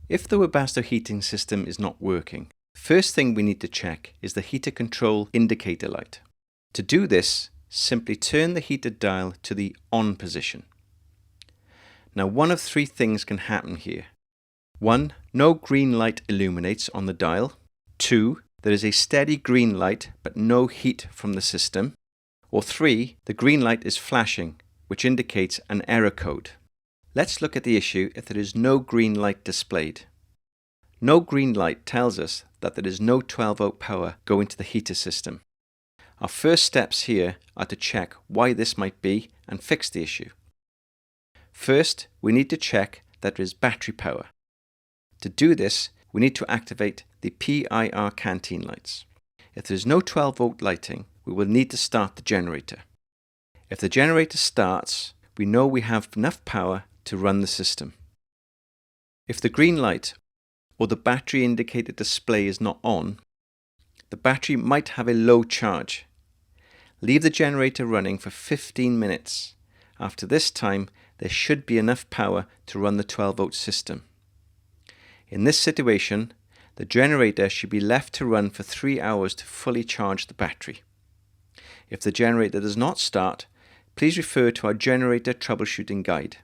If the Webasto heating system is not working, the first thing we need to check is the heater control indicator light. To do this, simply turn the heater dial to the on position. Now, one of three things can happen here. 1. No green light illuminates on the dial. 2. There is a steady green light but no heat from the system. Or 3. The green light is flashing, which indicates an error code. Let's look at the issue if there is no green light displayed. No green light tells us that there is no 12-volt power going to the heater system. Our first steps here are to check why this might be and fix the issue. First, we need to check that there is battery power. To do this, we need to activate the PIR canteen lights. If there is no 12-volt lighting, we will need to start the generator. If the generator starts, we know we have enough power to run the system. If the green light or the battery indicator display is not on, the battery might have a low charge. Leave the generator running for 15 minutes. After this time, there should be enough power to run the 12-volt system. In this situation, the generator should be left to run for 3 hours to fully charge the battery. If the generator does not start, please refer to our generator troubleshooting guide.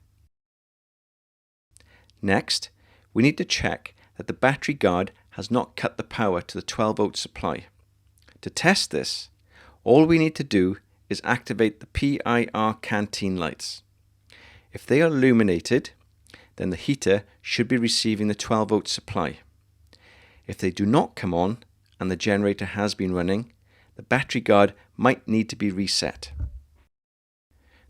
Next, we need to check that the battery guard has not cut the power to the 12-volt supply. To test this, all we need to do is activate the PIR canteen lights. If they are illuminated, then the heater should be receiving the 12-volt supply. If they do not come on and the generator has been running, the battery guard might need to be reset.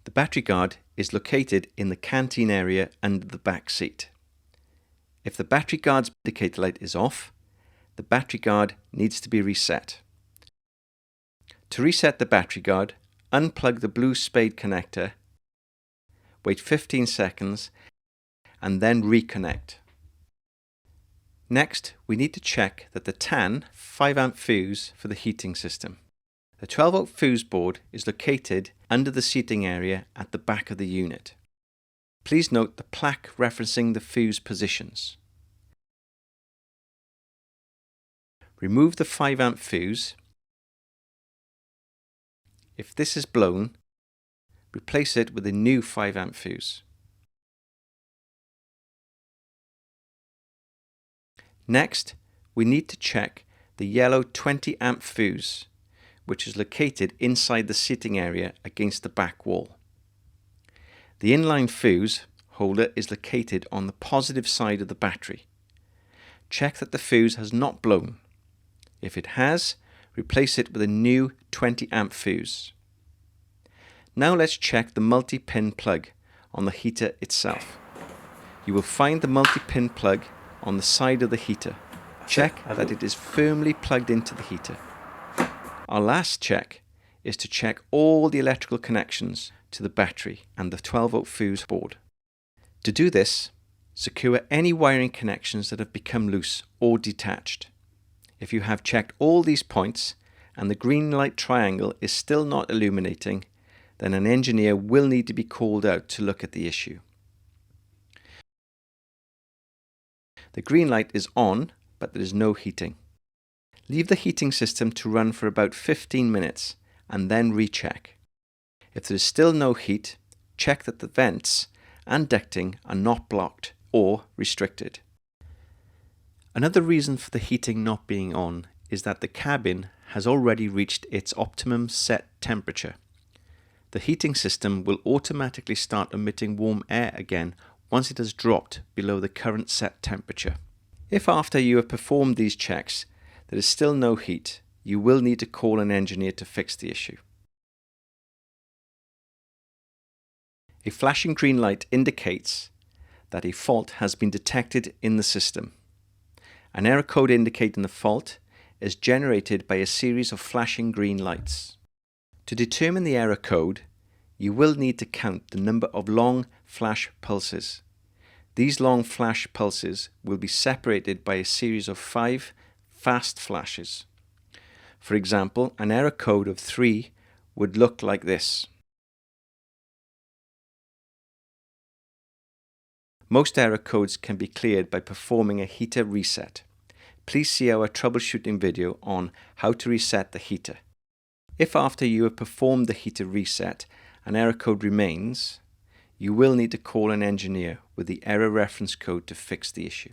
The battery guard is located in the canteen area under the back seat. If the battery guard's indicator light is off, the battery guard needs to be reset. To reset the battery guard, unplug the blue spade connector, wait 15 seconds, and then reconnect. Next, we need to check that the TAN 5-amp fuse for the heating system. The 12-volt fuse board is located under the seating area at the back of the unit. Please note the plaque referencing the fuse positions. Remove the 5-amp fuse. If this is blown, replace it with a new 5-amp fuse. Next, we need to check the yellow 20-amp fuse, which is located inside the seating area against the back wall. The inline fuse holder is located on the positive side of the battery. Check that the fuse has not blown. If it has, replace it with a new 20-amp fuse. Now let's check the multi-pin plug on the heater itself. You will find the multi-pin plug on the side of the heater. Check that it is firmly plugged into the heater. Our last check is to check all the electrical connections to the battery and the 12-volt fuse board. To do this, secure any wiring connections that have become loose or detached. If you have checked all these points and the green light triangle is still not illuminating, then an engineer will need to be called out to look at the issue. The green light is on, but there is no heating. Leave the heating system to run for about 15 minutes and then recheck. If there is still no heat, check that the vents and ducting are not blocked or restricted. Another reason for the heating not being on is that the cabin has already reached its optimum set temperature. The heating system will automatically start emitting warm air again once it has dropped below the current set temperature. If after you have performed these checks there is still no heat, you will need to call an engineer to fix the issue. A flashing green light indicates that a fault has been detected in the system. An error code indicating the fault is generated by a series of flashing green lights. To determine the error code, you will need to count the number of long flash pulses. These long flash pulses will be separated by a series of 5 fast flashes. For example, an error code of 3 would look like this. Most error codes can be cleared by performing a heater reset. Please see our troubleshooting video on how to reset the heater. If after you have performed the heater reset an error code remains, you will need to call an engineer with the error reference code to fix the issue.